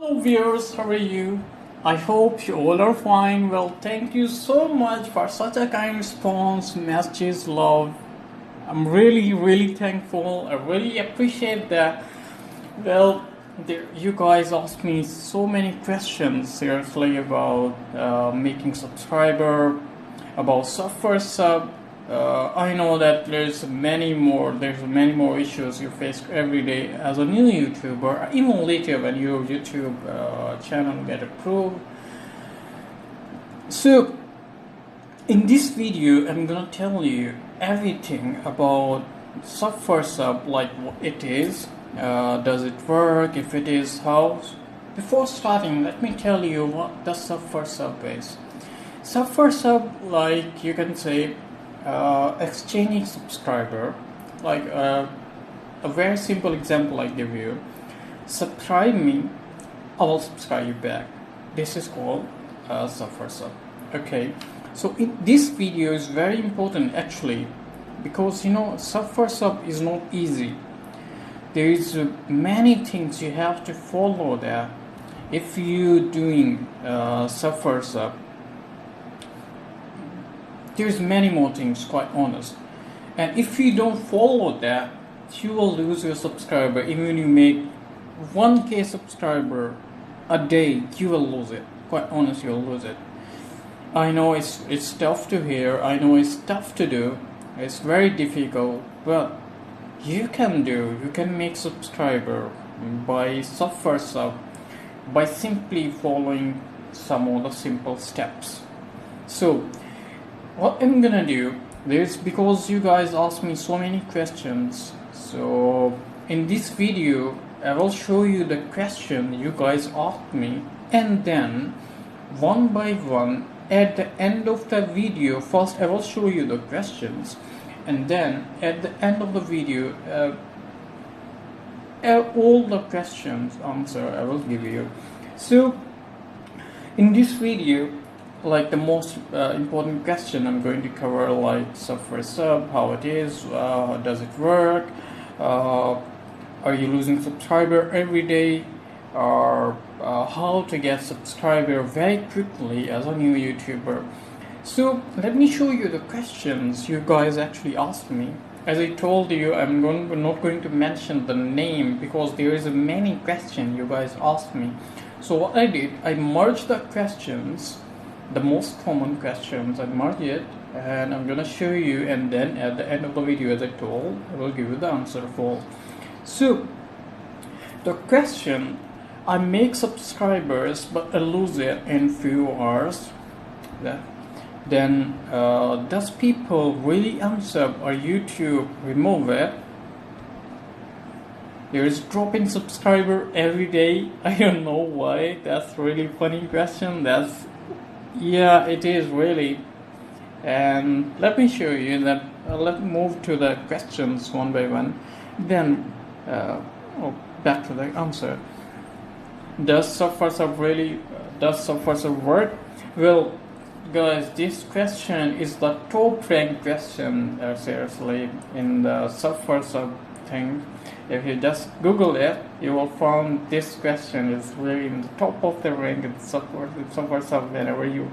Hello viewers, how are you? I hope you all are fine. Well, thank you so much for such a kind response, messages, love. I'm really thankful. I really appreciate that. Well, you guys asked me so many questions seriously about making subscriber, about software sub. I know that there's many more issues you face every day as a new YouTuber, even later when your YouTube channel get approved. So in this video, I'm gonna tell you everything about software sub, like what it is, does it work, if it is, how. Before starting, let me tell you what the software sub is. Software sub, like you can say, exchanging subscriber. Like a very simple example I give you: subscribe me, I will subscribe you back. This is called software sub. Okay, so this video is very important actually, because software sub is not easy. There is many things you have to follow there if you doing software sub. There's many more things, quite honest, and if you don't follow that, you will lose your subscriber. Even when you make 1K subscriber a day, you will lose it. Quite honest, you'll lose it. I know it's tough to hear, I know it's tough to do, it's very difficult, but you can make subscriber by software sub by simply following some of the simple steps. So what I'm gonna do is, because you guys asked me so many questions, so in this video I will show you the question you guys asked me, and then one by one at the end of the video, first I will show you the questions, and then at the end of the video all the questions answer I will give you. So in this video, like the most important question I'm going to cover, like software sub, how it is, does it work, are you losing subscriber every day, or how to get subscriber very quickly as a new YouTuber. So let me show you the questions you guys actually asked me. As I told you, I'm not going to mention the name because there is a many questions you guys asked me. So what I did, I merged the questions, the most common questions, I merged it, and I'm gonna show you, and then at the end of the video, as I told, I will give you the answer for. So the question: I make subscribers but I lose it in few hours. Then does people really unsub or YouTube remove it? There is drop in subscriber every day. I don't know why. That's really funny question. Yeah, it is really. And let me show you that. Let's move to the questions one by one. Then back to the answer. Does software sub work? Well, guys, this question is the top ranked question, seriously, in the software sub thing. If you just Google it, you will find this question is really in the top of the rank in software sub. Whenever you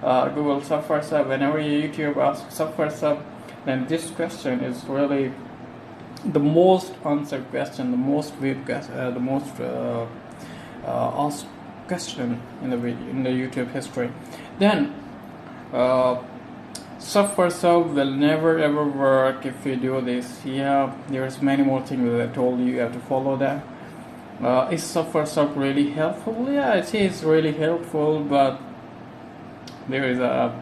Google software sub, whenever your YouTube asks software sub, then this question is really the most answered question, the most viewed question, the most asked question in the YouTube history. Then software sub will never ever work if you do this. Yeah, there's many more things that I told you have to follow that. Is software sub really helpful? Yeah, it is really helpful, but there is a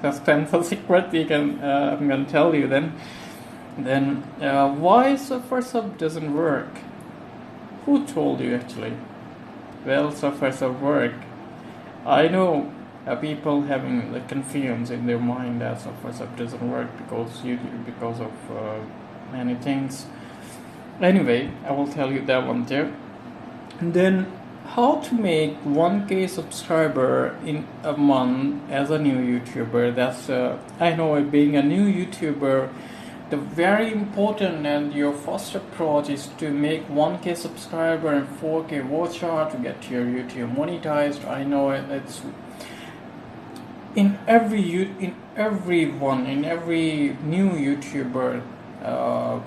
suspense secret I'm gonna tell you then. Then why software sub doesn't work? Who told you actually? Well, software sub work. I know people having the confusion in their mind that software sub doesn't work because of many things. Anyway, I will tell you that one too. And then how to make 1K subscriber in a month as a new YouTuber. That's I know, being a new YouTuber, the very important and your first approach is to make 1K subscriber and 4K watch hour to get your YouTube monetized. I know it's in every new YouTuber, the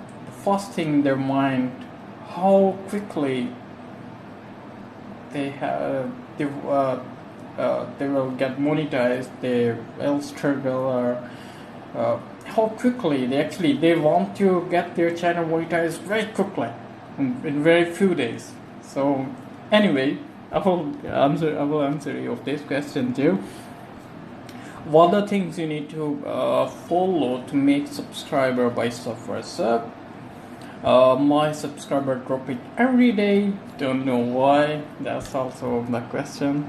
first thing in their mind, how quickly they will get monetized, they will struggle, or how quickly they want to get their channel monetized very quickly in very few days. So anyway, I will answer your this question too. What are the things you need to follow to make subscriber by software sub? My subscriber dropping every day, don't know why, that's also the question.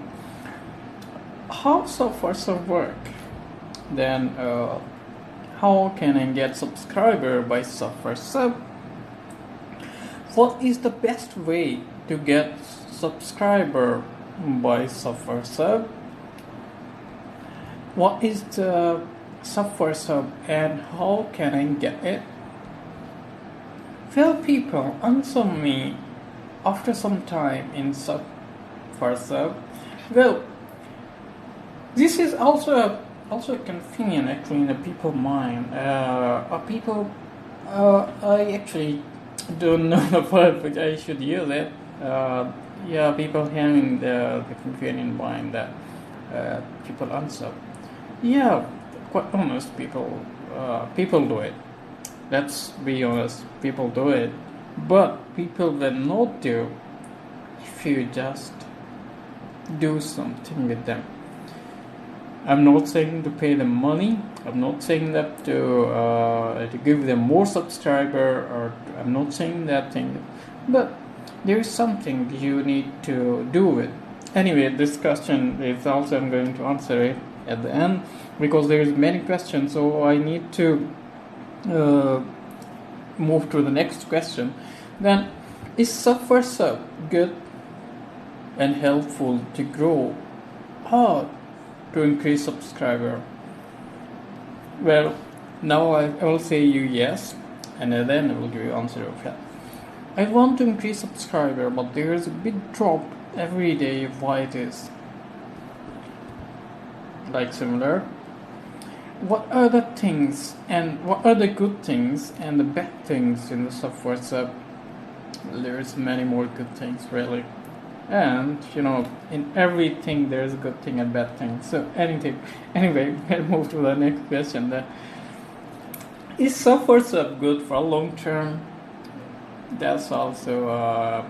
How software sub work? Then how can I get subscriber by software sub? What is the best way to get subscriber by software sub? What is the software sub and how can I get it? Well, people answer me after some time in software sub. Well, this is also convenient actually in the people mind. I actually don't know the word which I should use it. People having the convenient mind that people answer. Yeah, quite honest, people do it. Let's be honest, people do it. But people will not do if you just do something with them. I'm not saying to pay them money. I'm not saying that to give them more subscriber, or I'm not saying that thing. But there is something you need to do with. Anyway, this question is also I'm going to answer it at the end because there is many questions. So I need to move to the next question. Then, is software sub good and helpful to grow or to increase subscriber? Well, now I will say you yes, and then I will give you answer of that. I want to increase subscriber, but there is a big drop every day. Why it is? Like similar. What are the things and what are the good things and the bad things in the software sub? There's many more good things really. And in everything there's a good thing and bad thing. So anyway, we'll move to the next question. Then, is software sub good for long term? That's also a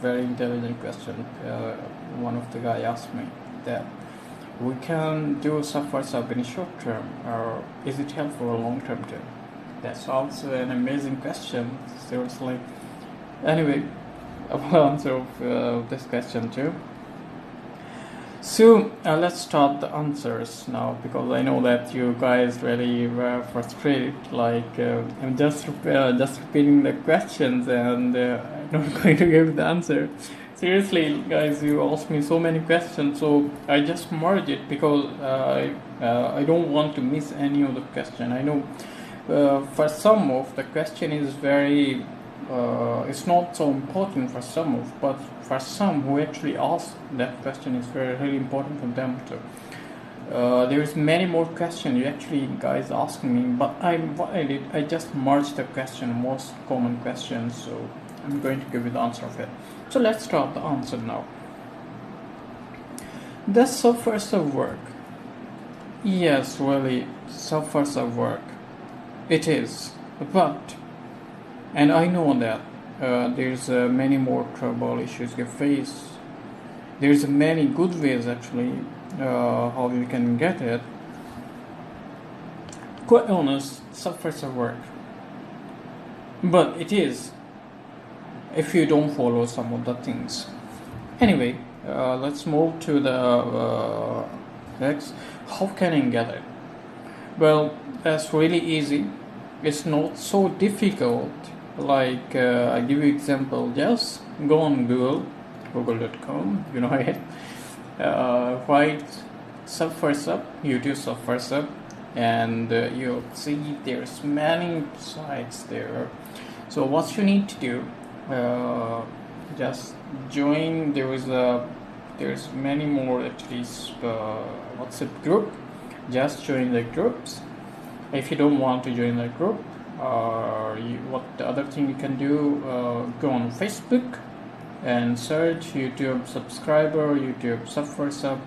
very intelligent question. One of the guy asked me that we can do software sub in short term, or is it helpful for long term too? That's also an amazing question. Seriously. Anyway, I will answer this question too. So let's start the answers now, because I know that you guys really were frustrated. Like I'm just repeating the questions and I'm not going to give the answer. Seriously, guys, you asked me so many questions, so I just merged it because I don't want to miss any of the question. I know for some of the question is very. It's not so important for some of, but for some who actually ask that question, is very really important for them too. There is many more questions you actually guys asking me, but what I did, I just merged the question, most common questions, so I'm going to give you the answer of it. So let's start the answer now. Does software sub work? Yes, really, software sub work. It is, but. And I know that there's many more trouble issues you face. There's many good ways actually how you can get it. Quite honest, software sub work. But it is if you don't follow some of the things. Anyway, let's move to the next. How can I get it? Well, that's really easy. It's not so difficult. Like I give you example. Just go on google.com, you know it. Write software sub, YouTube software sub, and you'll see there's many sites there. So what you need to do, just join. There's many more actually WhatsApp group. Just join the groups. If you don't want to join the group, what the other thing you can do, go on Facebook and search YouTube subscriber, YouTube sub.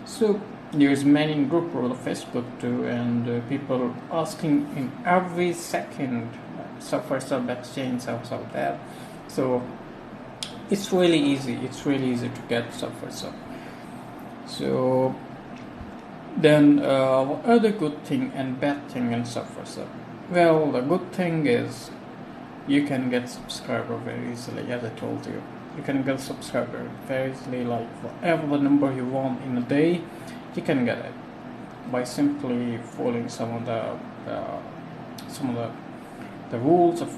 So there's many group on Facebook too, and people asking in every second sub exchange sub that. So it's really easy. It's really easy to get sub. So then, what are the good thing and bad thing in sub? Well, the good thing is you can get subscriber very easily. As I told you, you can get subscriber very easily. Like whatever number you want in a day, you can get it by simply following some of the rules of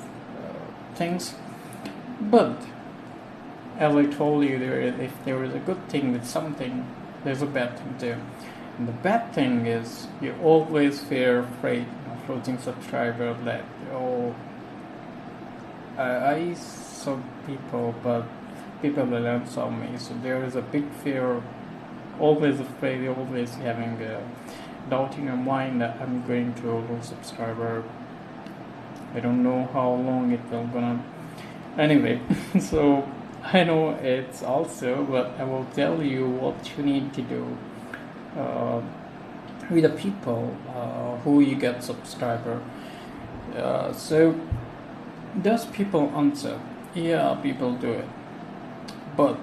things. But as I told you, if there is a good thing with something, there's a bad thing too. And the bad thing is you always fear afraid of losing subscriber. That I saw people, but people will unsub me. So there is a big fear. Always afraid. Always having a doubt in your mind that I'm going to lose subscriber. I don't know how long it will gonna. Anyway, so I know it's also, but I will tell you what you need to do with the people who you get subscriber. So does people answer? Yeah, people do it, but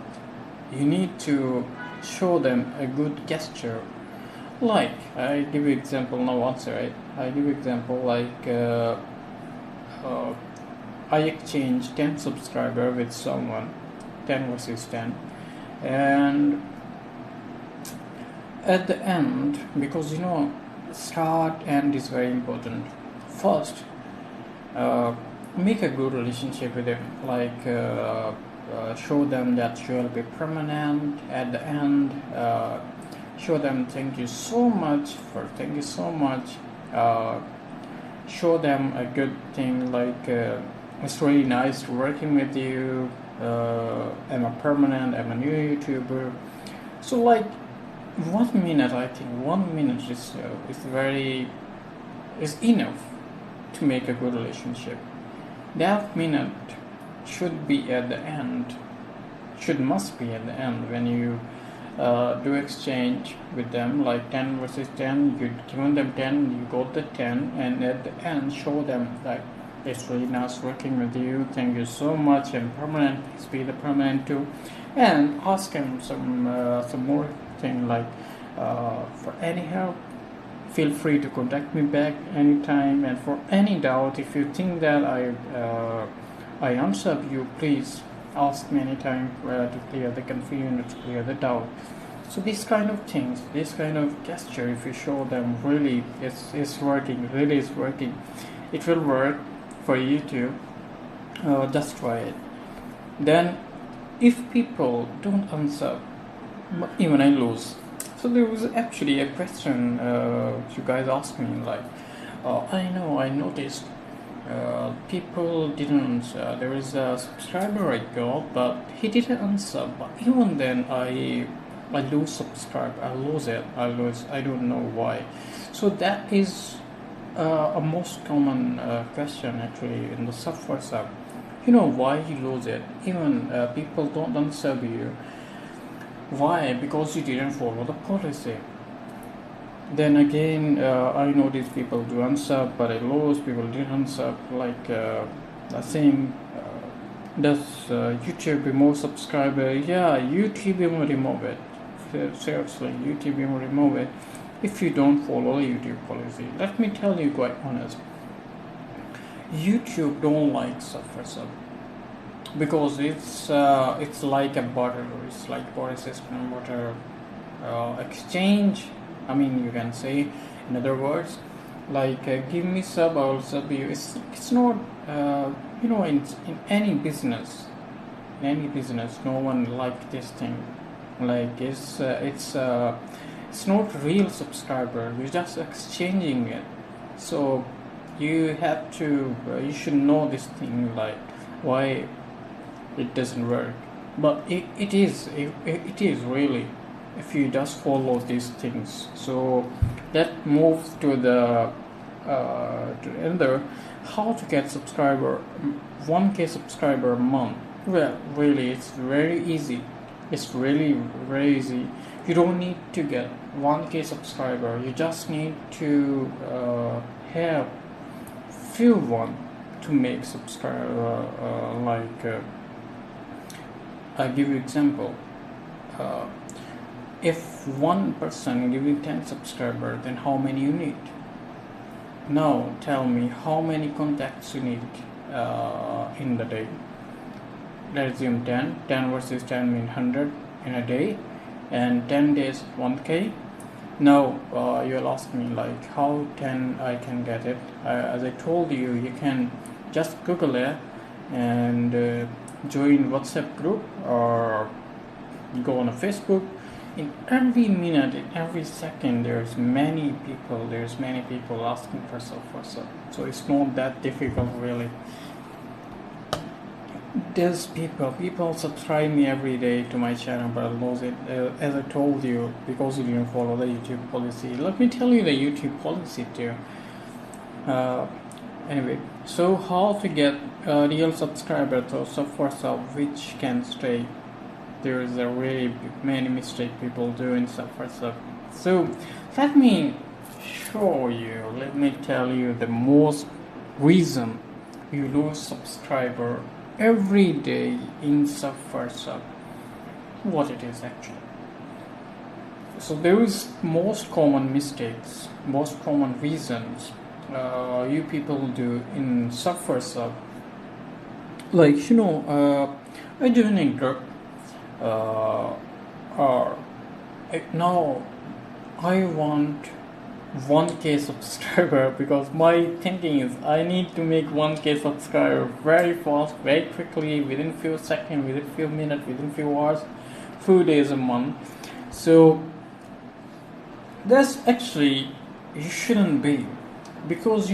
you need to show them a good gesture. Like I give you example, no answer, right? I give you example like I exchange 10 subscriber with someone, 10 versus 10, and at the end, because start end is very important. First, make a good relationship with them, like show them that you will be permanent. At the end, show them thank you so much. Show them a good thing, like it's really nice working with you. I'm a permanent, I'm a new YouTuber. So like 1 minute, I think 1 minute is enough to make a good relationship. That minute should be at the end, must be at the end when you do exchange with them, like 10 versus 10. You given them 10, you got the 10, and at the end show them that it's really nice working with you. Thank you so much. I'm permanent. Please be the permanent too, and ask them some more thing like for any help, feel free to contact me back anytime. And for any doubt, if you think that I answer you, please ask me anytime to clear the confusion, to clear the doubt. So these kind of things, this kind of gesture, if you show them, really it's working, really is working. It will work for you too. Just try it. Then if people don't answer, even I lose. So there was actually a question you guys asked me, like I noticed people didn't answer. There is a subscriber I got, but he didn't answer. But even then I lose subscribe. I lose it. I don't know why. So that is a most common question actually in the software sub. Why you lose it? Even people don't answer you. Why? Because you didn't follow the policy. Then again, I know these people do unsub, but I lose. People didn't unsub. Like the same. Does YouTube remove subscriber? Yeah, YouTube will remove it. Seriously, YouTube will remove it if you don't follow the YouTube policy. Let me tell you quite honest. YouTube don't like software sub because it's like a barter. It's like barter system, barter exchange. I mean, you can say, in other words, like give me sub, I will sub you. It's not in any business, no one like this thing. Like it's it's not real subscriber, you're just exchanging it. So you have to you should know this thing, like why it doesn't work. But it is really, if you just follow these things. So that moves to the to another, how to get subscriber 1K subscriber a month. Well, really, it's very easy. It's really very easy. You don't need to get 1K subscriber. You just need to have few one to make subscriber. I give you example. If one person give you 10 subscriber, then how many you need? Now tell me how many contacts you need in the day. Let's assume 10 versus 10 mean 100 in a day, and 10 days 1K. Now you'll ask me like how 10 I can get it. As I told you, you can just Google it and join WhatsApp group or go on a Facebook. In every minute, in every second, there's many people asking for sub. So it's not that difficult really. There's people subscribe me every day to my channel, but I lose it, as I told you, because you didn't follow the YouTube policy. Let me tell you the YouTube policy too. Anyway, so how to get a real subscriber to sub for sub which can stay. There is a really many mistake people do in sub for sub. So let me show you, let me tell you the most reason you lose subscriber every day in sub for sub, what it is actually. So there is most common mistakes, most common reasons you people do in sub for sub. Like I join a group or now I want 1K subscriber, because my thinking is I need to make 1K subscriber very fast, very quickly, within few seconds, within few minutes, within few hours, few days, a month. So that's actually, you shouldn't be, because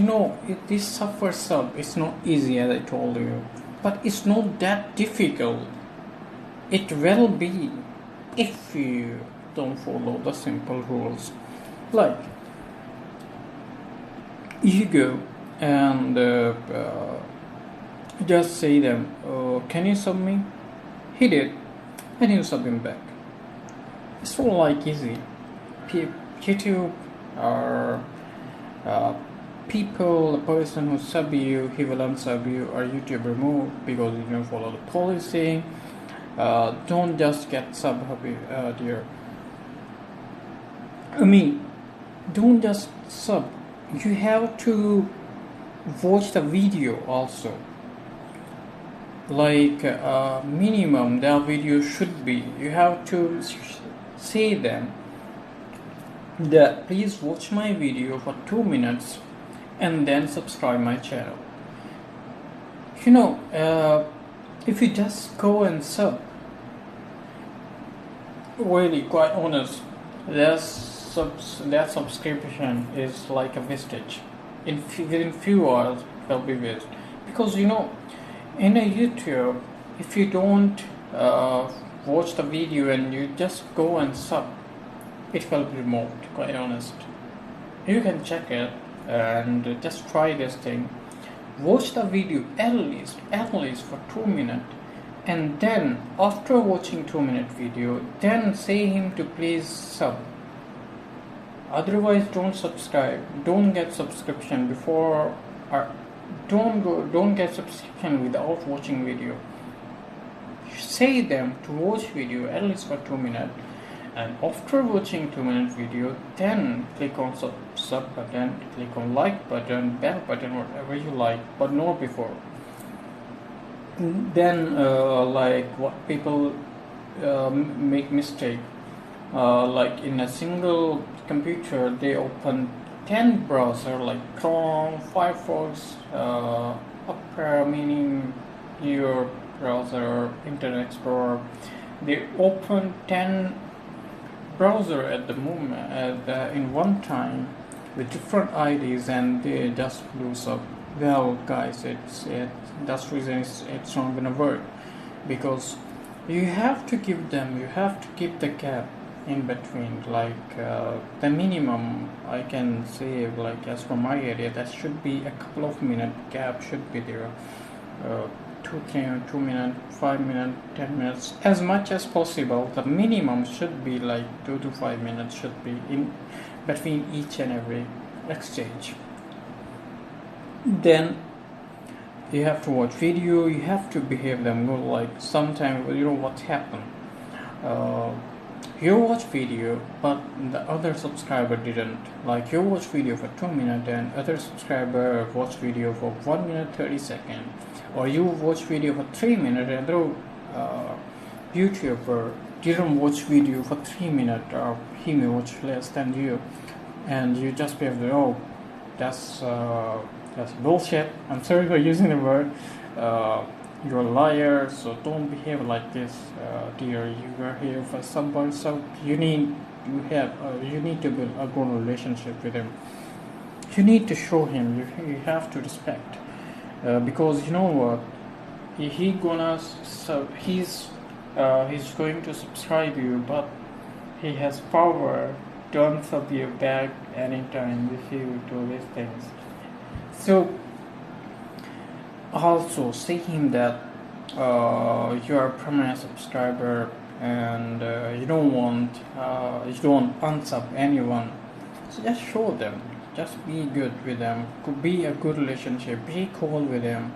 this sub for sub is not easy, as I told you, but it's not that difficult. It will be if you don't follow the simple rules. Like you go and just say them, can you sub me? He did, and you sub him back. It's all like easy. YouTube or people, the person who sub you, he will unsub you, or YouTube remove because you don't follow the policy. Don't just get sub dear. Don't just sub. You have to watch the video also. Like minimum, the video should be. You have to say them that please watch my video for 2 minutes and then subscribe my channel. If you just go and sub, really quite honest, that subscription is like a wastage. Within few hours it will be waste, because in a YouTube, if you don't watch the video and you just go and sub, it will be removed, quite honest. You can check it and just try this thing. Watch the video at least for 2 minutes, and then after watching 2-minute video, then say him to please sub. Otherwise don't subscribe, don't get subscription before, or don't get subscription without watching video. Say them to watch video at least for 2 minutes, and after watching 2-minute video, then click on sub button, click on like button, bell button, whatever you like, but not before. Then like what people make mistake, like in a single computer they open 10 browser like Chrome, Firefox, Opera, meaning your browser, Internet Explorer. They open 10 browser at the moment in one time with different IDs, and they just lose up. Well, guys, that's reason it's not gonna work, because you have to give the gap in between, like the minimum I can say, like as for my area, that should be a couple of minute gap should be there. 2 minutes, 5 minutes, 10 minutes, as much as possible. The minimum should be like 2 to 5 minutes should be in between each and every exchange. Then you have to watch video, you have to behave them good. Like sometimes, you know what happened, you watch video but the other subscriber didn't. Like you watch video for 2 minutes and other subscriber watch video for 1 minute 30 seconds, or you watch video for 3 minutes and other YouTuber didn't watch video for 3 minutes, or he may watch less than you, and you just behave the, oh, that's bullshit. I'm sorry for using the word. You're a liar, so don't behave like this, dear. You are here for someone, so you need to build a good relationship with him. You need to show him. You have to respect, because you know what, he's going to subscribe you, but he has power to unsub you back anytime if you do these things. So also say him that you are a permanent subscriber, and you don't unsub anyone. So just show them, just be good with them, could be a good relationship, be cool with them,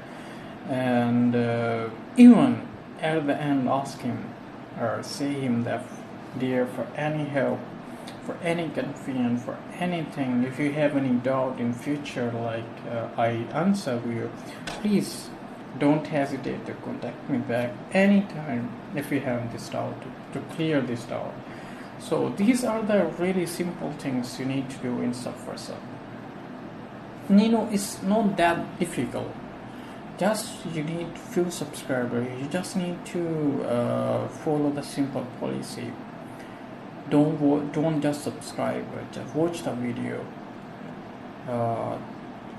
and even at the end ask him or say him that, dear, for any help, for any confusion, for anything, if you have any doubt in future, like I unsub you, please don't hesitate to contact me back anytime if you have this doubt, to clear this doubt. So these are the really simple things you need to do in sub. You know, it's not that difficult. Just you need few subscribers. You just need to follow the simple policy. Don't just subscribe, just watch the video.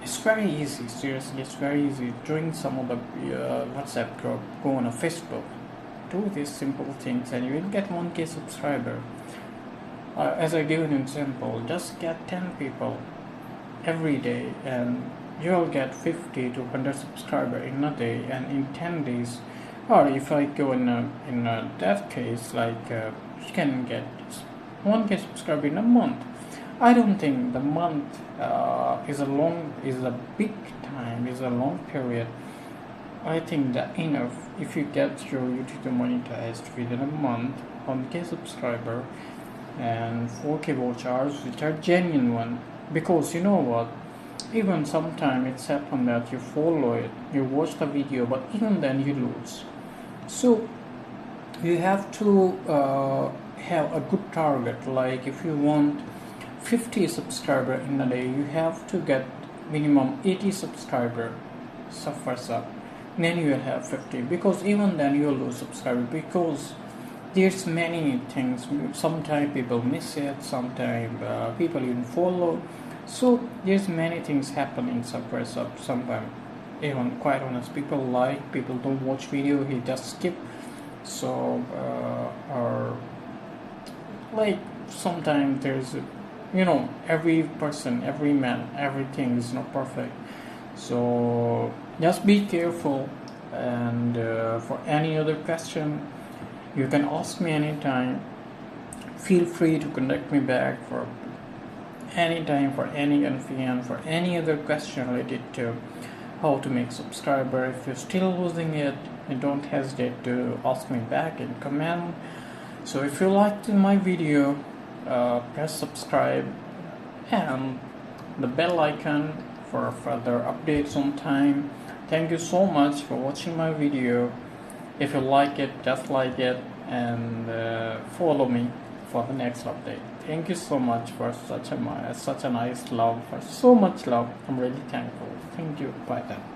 It's very easy, seriously, it's very easy. Join some of the WhatsApp group, go on a Facebook, do these simple things, and you will get 1K subscriber. As I give an example, just get 10 people every day, and you'll get 50 to 100 subscriber in a day, and in 10 days, or if I go in that case, like you can get 1K subscriber in a month. I don't think the month is a big time, is a long period. I think that enough if you get your YouTube monetized within a month, 1K subscriber and 4K watch hours, which are genuine one. Because you know what, even sometimes it's happened that you follow it, you watch the video, but even then you lose. So you have to have a good target. Like if you want 50 subscriber in a day, you have to get minimum 80 subscriber sub. Then you will have 50, because even then you will lose subscriber, because there's many things. Sometimes people miss it, sometimes people even follow. So there's many things happen in sub. Sometimes even, quite honest, people don't watch video, he just skip. So or like sometimes there's, you know, every person, every man, everything is not perfect. So just be careful, and for any other question you can ask me anytime. Feel free to contact me back for anytime, for any confusion, for any other question related to how to make subscriber. If you're still losing it, don't hesitate to ask me back in comment. So if you liked my video, press subscribe and the bell icon for further updates on time. Thank you so much for watching my video. If you like it, just like it, and follow me for the next update. Thank you so much for such a nice love, for so much love. I'm really thankful. Thank you. Bye then.